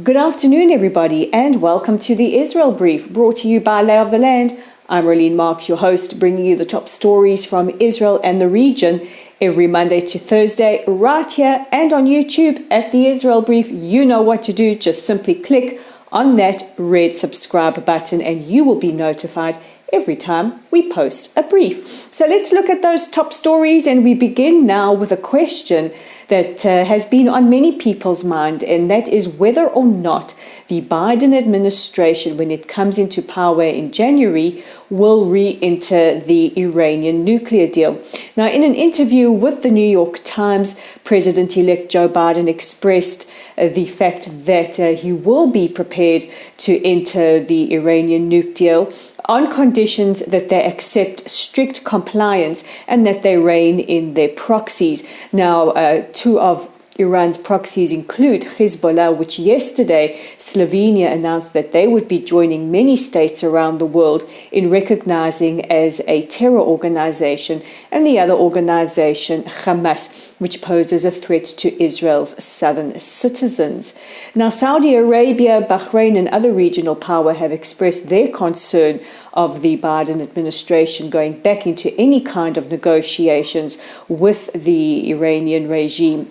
Good afternoon, everybody, and welcome to the Israel Brief, brought to you by Lay of the Land. I'm Rolene Marks, your host, bringing you the top stories from Israel and the region every Monday to Thursday, right here and on YouTube at the Israel Brief. You know what to do. Just simply click on that red subscribe button and you will be notified every time we post a brief. So let's look at those top stories, and we begin now with a question that has been on many people's mind, and that is whether or not the Biden administration, when it comes into power in January, will re-enter the Iranian nuclear deal. Now, in an interview with the New York Times, President-elect Joe Biden expressed the fact that he will be prepared to enter the Iranian nuke deal on conditions that they accept strict compliance and that they rein in their proxies. Now, two of Iran's proxies include Hezbollah, which yesterday Slovenia announced that they would be joining many states around the world in recognizing as a terror organization, and the other organization, Hamas, which poses a threat to Israel's southern citizens. Now, Saudi Arabia, Bahrain, and other regional power have expressed their concern of the Biden administration going back into any kind of negotiations with the Iranian regime.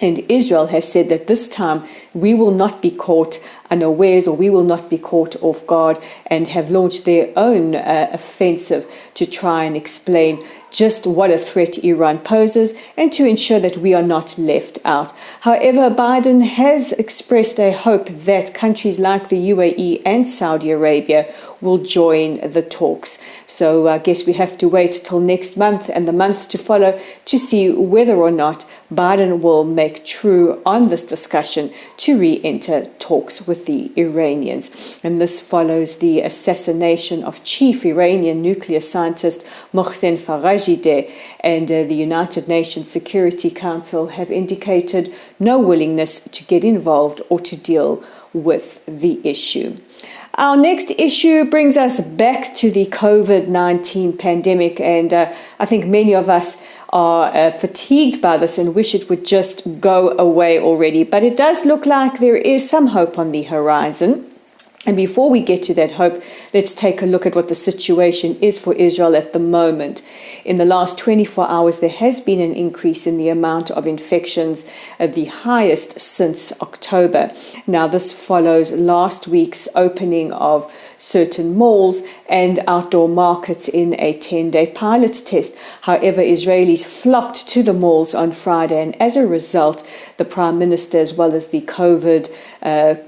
And Israel has said that this time we will not be caught unawares, or we will not be caught off guard, and have launched their own offensive to try and explain just what a threat Iran poses and to ensure that we are not left out. However, Biden has expressed a hope that countries like the UAE and Saudi Arabia will join the talks. So I guess we have to wait till next month and the months to follow to see whether or not Biden will make true on this discussion to re-enter talks with the Iranians. And this follows the assassination of chief Iranian nuclear scientist Mohsen Fakhrizadeh, and the United Nations Security Council have indicated no willingness to get involved or to deal with the issue. Our next issue brings us back to the COVID-19 pandemic, and I think many of us are fatigued by this and wish it would just go away already. But it does look like there is some hope on the horizon. And before we get to that hope, let's take a look at what the situation is for Israel at the moment. In the last 24 hours, there has been an increase in the amount of infections, the highest since October. Now, this follows last week's opening of certain malls and outdoor markets in a 10-day pilot test. However, Israelis flocked to the malls on Friday, and as a result, the Prime Minister, as well as the COVID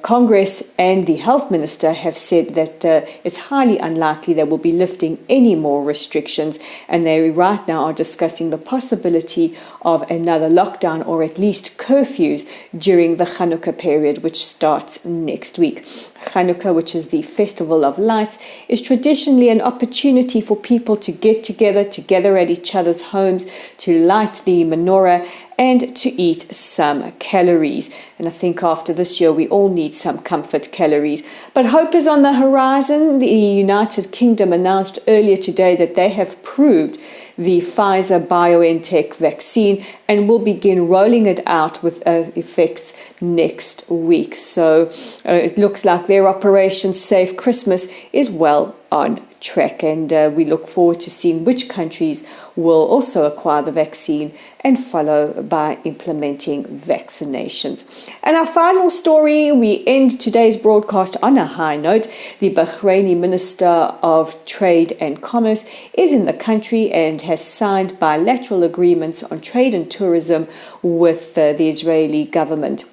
Congress and the Health Minister, have said that it's highly unlikely they will be lifting any more restrictions, and they right now are discussing the possibility of another lockdown, or at least curfews, during the Chanukah period, which starts next week. Chanukah, which is the festival of lights, is traditionally an opportunity for people to get together at each other's homes, to light the menorah and to eat some calories. And I think after this year, we all need some comfort calories. But hope is on the horizon. The United Kingdom announced earlier today that they have approved the Pfizer-BioNTech vaccine and will begin rolling it out with effects next week. So it looks like their Operation Safe Christmas is well on track, and we look forward to seeing which countries will also acquire the vaccine and follow by implementing vaccinations. And our final story, we end today's broadcast on a high note. The Bahraini Minister of Trade and Commerce is in the country and has signed bilateral agreements on trade and tourism with the Israeli government.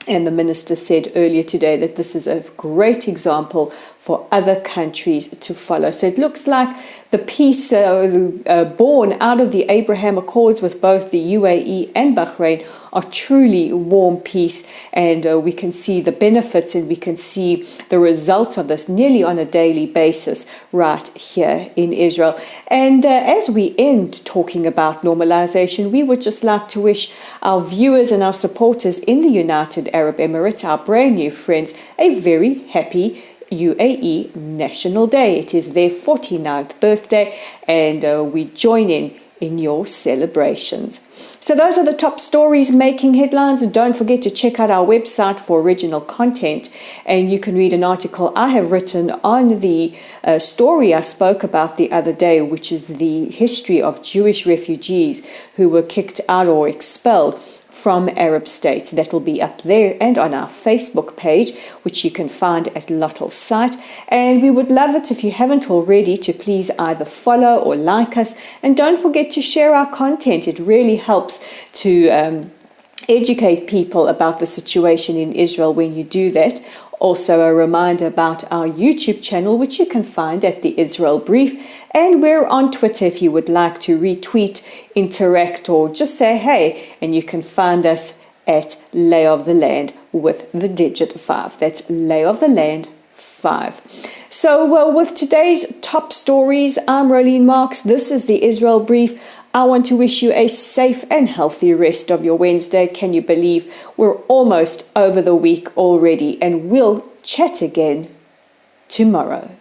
And the minister said earlier today that this is a great example for other countries to follow. So it looks like the peace born out of the Abraham Accords with both the UAE and Bahrain are truly warm peace, and we can see the benefits and we can see the results of this nearly on a daily basis right here in Israel. And as we end talking about normalization, we would just like to wish our viewers and our supporters in the United Arab Emirates, our brand new friends, a very happy UAE National Day. It is their 49th birthday, and we join in in your celebrations. So those are the top stories making headlines. Don't forget to check out our website for original content, and you can read an article I have written on the story I spoke about the other day, which is the history of Jewish refugees who were kicked out or expelled from Arab states. That will be up there and on our Facebook page, which you can find at Lottel's site. And we would love it if you haven't already to please either follow or like us. And don't forget to share our content. It really helps to educate people about the situation in Israel when you do that. Also, a reminder about our YouTube channel, which you can find at the Israel Brief. And we're on Twitter if you would like to retweet, interact, or just say hey. And you can find us at Lay of the Land with the digit 5. That's Lay of the Land 5. So with today's top stories, I'm Rolene Marks. This is the Israel Brief. I want to wish you a safe and healthy rest of your Wednesday. Can you believe we're almost over the week already? And we'll chat again tomorrow.